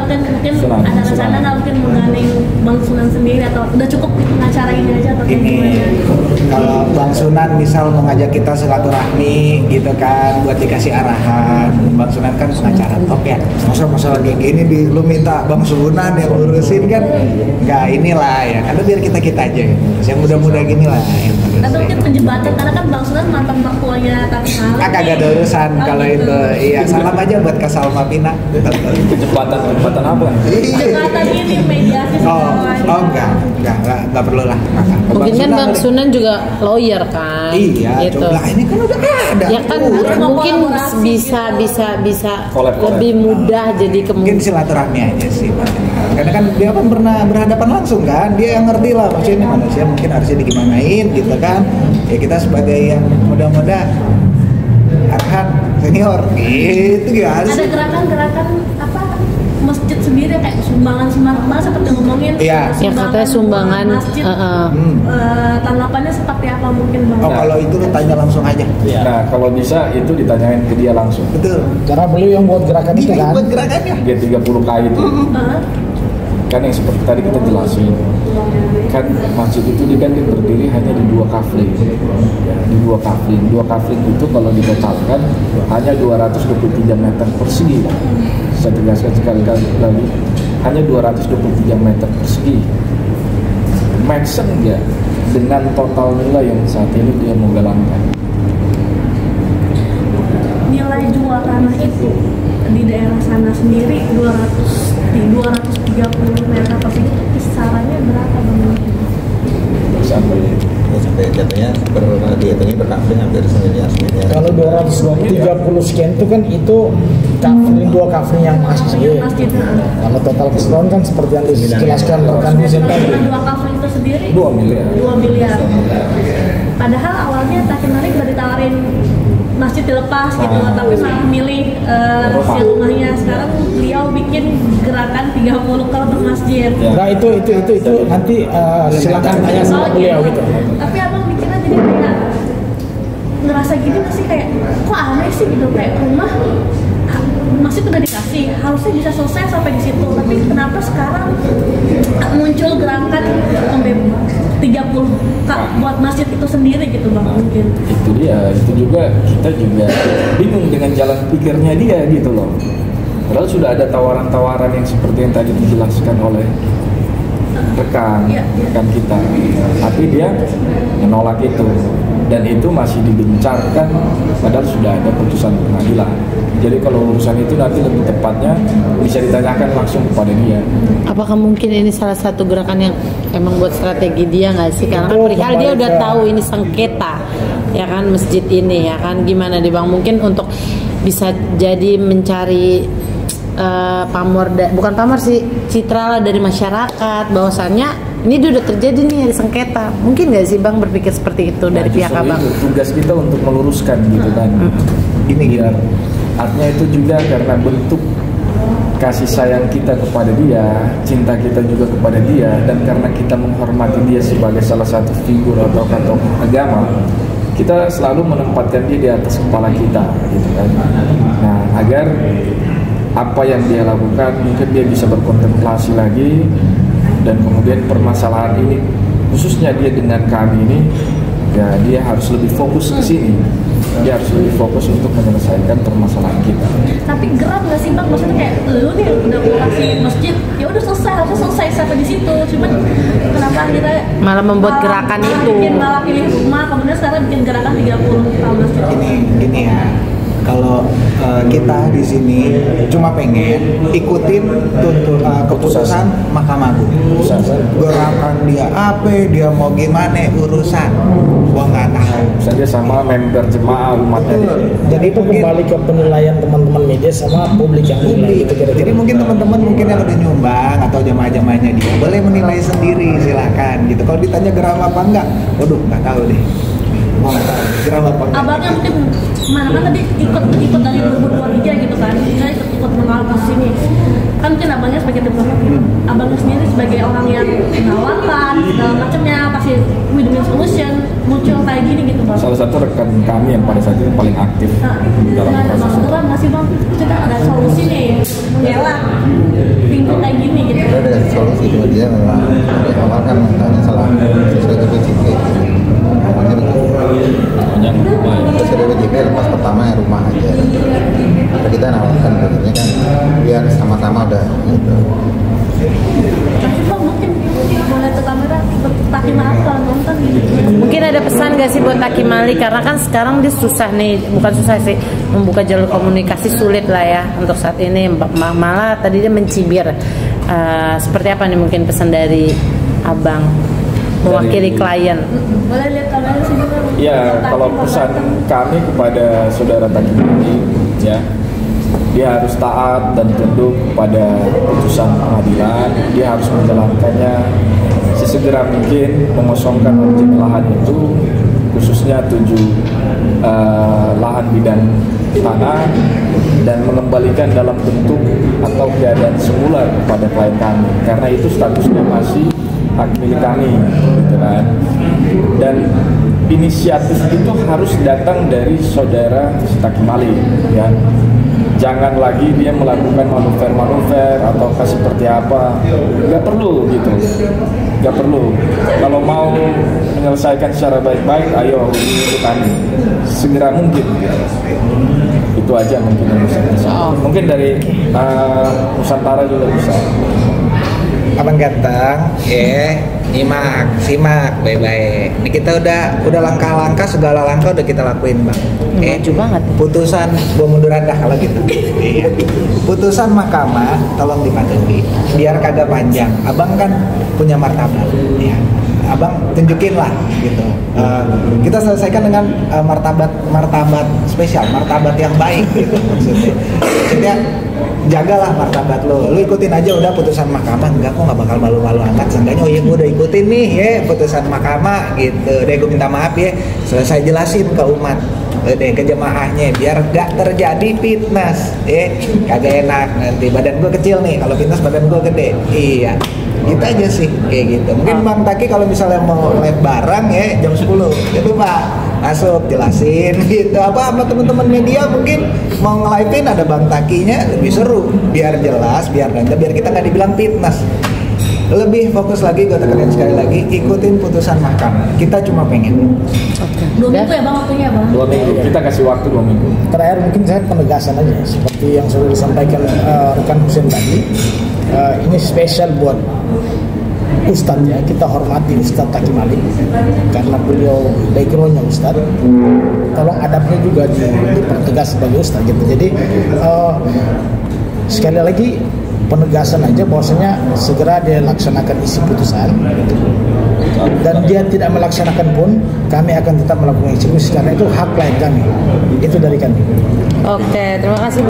mungkin ada rencana nggak mungkin menggandeng Bang Sunan sendiri atau udah cukup pengacara ini aja atau ini kalau Bang Sunan misal mengajak kita silaturahmi gitu kan buat dikasih arahan. Bang Sunan kan pengacara top ya, masalah kayak gini lu minta Bang Sunan yang ngurusin kan nggak inilah ya, karena biar kita aja yang muda-muda gini lah atau mungkin penjembatan karena kan Bang Sunan mantan mertuanya Tati Salma kagak ada urusan kalau gitu. itu iya salam aja buat Kak Salma Pina. Jembatan apa? Jembatan ini mediasi enggak perlu lah. Mungkin kan Bang Sunan juga lawyer kan. Iya, gitu. coba ini kan udah ada. Ya kan mungkin bisa lebih mudah jadi mungkin silaturahmi aja sih. Karena kan dia kan pernah berhadapan langsung kan, dia yang ngerti lah maksudnya manusia mungkin harusnya digimanain gitu kan. Ya kita sebagai yang muda-muda arahan senior gitu gimana sih? Ada gerakan-gerakan apa masjid sendiri kayak sumbangan seperti ngomongin ya katanya sumbangan masjid tanggapannya seperti apa mungkin Bang? Kalau itu lu tanya langsung aja. Nah kalau bisa itu ditanyain ke dia langsung. Betul. Karena beliau yang buat gerakan itu kan. Buat gerakannya. G30K itu. Kan yang seperti tadi kita jelasin kan masjid itu kan berdiri hanya di 2 kafling di 2 kafling itu kalau ditotalkan hanya 223 meter persegi. Saya tegaskan sekali lagi hanya 223 meter persegi. Mention nggak dengan total nilai yang saat ini dia mau galangkan? Nilai jual tanah itu di daerah sana sendiri 230 meter persegi kisarannya berapa Bang? Sampai jatuhnya dihitungnya berkafling hampir 9 miliar. Kalau 230 sekian itu kan itu kafling 2 kafling yang masjid. Kalau total keseluruhan kan seperti yang dijelaskan rekan Husin tadi. 2 kafling itu sendiri 2 miliar. 2 miliar. Padahal awalnya Tati Narik udah ditawarin masjid dilepas gitu, tapi malah milih si rumahnya. Sekarang beliau bikin gerakan 30 kalau untuk masjid. Nah itu nanti silakan tanya sama beliau gitu. Tapi abang mikirnya jadi kayak ngerasa gini nggak sih kayak kok aneh sih gitu kayak rumah masjid udah dikasih harusnya bisa selesai sampai di situ, tapi kenapa sekarang muncul gerakan sampai 30 buat masjid itu sendiri gitu Bang mungkin. Itu dia, itu juga kita juga bingung dengan jalan pikirnya dia gitu loh. Padahal sudah ada tawaran-tawaran yang seperti yang tadi dijelaskan oleh rekan kita, tapi dia menolak itu dan itu masih digencarkan padahal sudah ada putusan pengadilan. Jadi kalau urusan itu nanti lebih tepatnya bisa ditanyakan langsung kepada dia. Apakah mungkin ini salah satu gerakan yang emang buat strategi dia nggak sih? Karena kan perihal dia udah tahu ini sengketa ya kan masjid ini ya kan, gimana deh Bang mungkin untuk bisa jadi mencari bukan pamor sih, citra lah dari masyarakat bahwasannya ini udah terjadi nih ada sengketa. Mungkin nggak sih Bang berpikir seperti itu dari pihak Abang? Tugas kita untuk meluruskan gitu kan. Ini biar artinya itu juga karena bentuk kasih sayang kita kepada dia, cinta kita juga kepada dia, dan karena kita menghormati dia sebagai salah satu figur atau tokoh agama, kita selalu menempatkan dia di atas kepala kita gitu kan. Nah agar apa yang dia lakukan mungkin dia bisa berkontemplasi lagi, dan kemudian permasalahan ini khususnya dia dengan kami ini ya dia harus lebih fokus ke sini, dia harus lebih fokus untuk menyelesaikan permasalahan kita. Tapi gerak nggak sih Bang, maksudnya kayak lu nih udah mau kasih masjid ya udah selesai, harusnya selesai sampai di situ, cuman kenapa kita malah membuat gerakan itu malah pilih rumah, kemudian sekarang bikin gerakan 30 tahun masjid. Ini ya kalau kita di sini cuma pengen ikutin keputusan Mahkamah Agung. Gerakan dia apa, dia mau gimana urusan, gua nggak tahu. Saja sama member jemaah umatnya. Jadi itu kembali ke penilaian teman-teman media sama publik yang menilai itu. Jadi mungkin teman-teman mungkin yang udah nyumbang atau jemaah-jemaahnya dia boleh menilai sendiri, silakan gitu. Kalau ditanya geram apa enggak, waduh nggak tahu deh. Abangnya mungkin mana kan tadi ikut dari 2023 gitu kan, saya ikut mengawal kasus ini kan, mungkin abangnya sebagai diplomat, abangnya sendiri sebagai orang yang menawarkan segala macamnya pasti win-win solution muncul kayak gini gitu Bang. Salah satu rekan kami yang pada saat itu paling aktif dalam proses itu. Nggak sih Bang, kita ada solusi nih mengelak gini gitu. Kita udah kasih solusi, cuma dia memang dari awal kan mintanya salah sesuai ke BJP. Namanya begitu. Namanya rumah ya. Terus dari BJP lepas pertama yang rumah aja. Tapi kita nawarkan begitu kan biar sama-sama udah gitu. Tapi kok mungkin boleh ke kamera Takim apa nonton gitu. Mungkin ada pesan gak sih buat Taki Mali, karena kan sekarang dia susah nih, bukan susah sih, membuka jalur komunikasi sulit lah ya untuk saat ini, malah tadi dia mencibir. Seperti apa nih mungkin pesan dari abang mewakili klien? Boleh lihat kamera sini kan? Ya, kalau pesan kami kepada saudara Taki Mali, ya, dia harus taat dan tunduk kepada putusan pengadilan. Dia harus menjalankannya sesegera mungkin, mengosongkan objek lahan itu, khususnya 7 lahan bidang tanah, dan mengembalikan dalam bentuk atau keadaan semula kepada klien kami, karena itu statusnya masih hak milik kami, gitu kan. Dan inisiatif itu harus datang dari saudara Taki Mali, ya. Jangan lagi dia melakukan manuver-manuver atau seperti apa, nggak perlu gitu, nggak perlu. Kalau mau menyelesaikan secara baik-baik, ayo hubungi kami segera mungkin. Gitu. Itu aja mungkin yang bisa. Mungkin dari Nusantara juga bisa. Abang ganteng, simak baik-baik. Ini kita udah langkah-langkah, segala langkah udah kita lakuin, Bang. Maju banget. Putusan gua munduran dah kalau gitu. Iya. Putusan mahkamah tolong dipatuhi biar kagak panjang. Abang kan punya martabat, ya. Abang tunjukin lah gitu. Kita selesaikan dengan martabat spesial, martabat yang baik gitu maksudnya. Jagalah martabat lo ikutin aja udah putusan mahkamah. Enggak, kok nggak bakal malu-malu amat. Seenggaknya oh iya gue udah ikutin nih ya putusan mahkamah gitu. Deh gue minta maaf ya, selesai jelasin ke umat deh, ke jemaahnya, biar gak terjadi fitnas kagak enak nanti. Badan gue kecil nih, kalau fitnas badan gue gede. Iya, gitu aja sih kayak gitu. Mungkin Bang Taki kalau misalnya mau live bareng ya jam 10 gitu Pak, masuk jelasin gitu apa sama teman-teman media, mungkin mau nge-live-in ada Bang Takinya lebih seru, biar jelas, biar kita nggak dibilang fitnas. Lebih fokus lagi, gue tekenin sekali lagi, ikutin putusan mahkamah. Kita cuma pengen 2 minggu ya Bang waktunya Bang? 2 minggu, kita kasih waktu 2 minggu. Terakhir mungkin saya penegasan aja seperti yang sudah disampaikan rekan Husein tadi. Ini spesial buat Ustadz ya, kita hormati Ustadz Taki Mali karena beliau backgroundnya Ustadz. Tolong adabnya juga dipertegas sebagai Ustadz gitu. Jadi sekali lagi penegasan aja bahwasanya segera dia laksanakan isi putusan, dan dia tidak melaksanakan pun kami akan tetap melakukan eksekusi karena itu hak klien kami. Itu dari kami. Oke, terima kasih.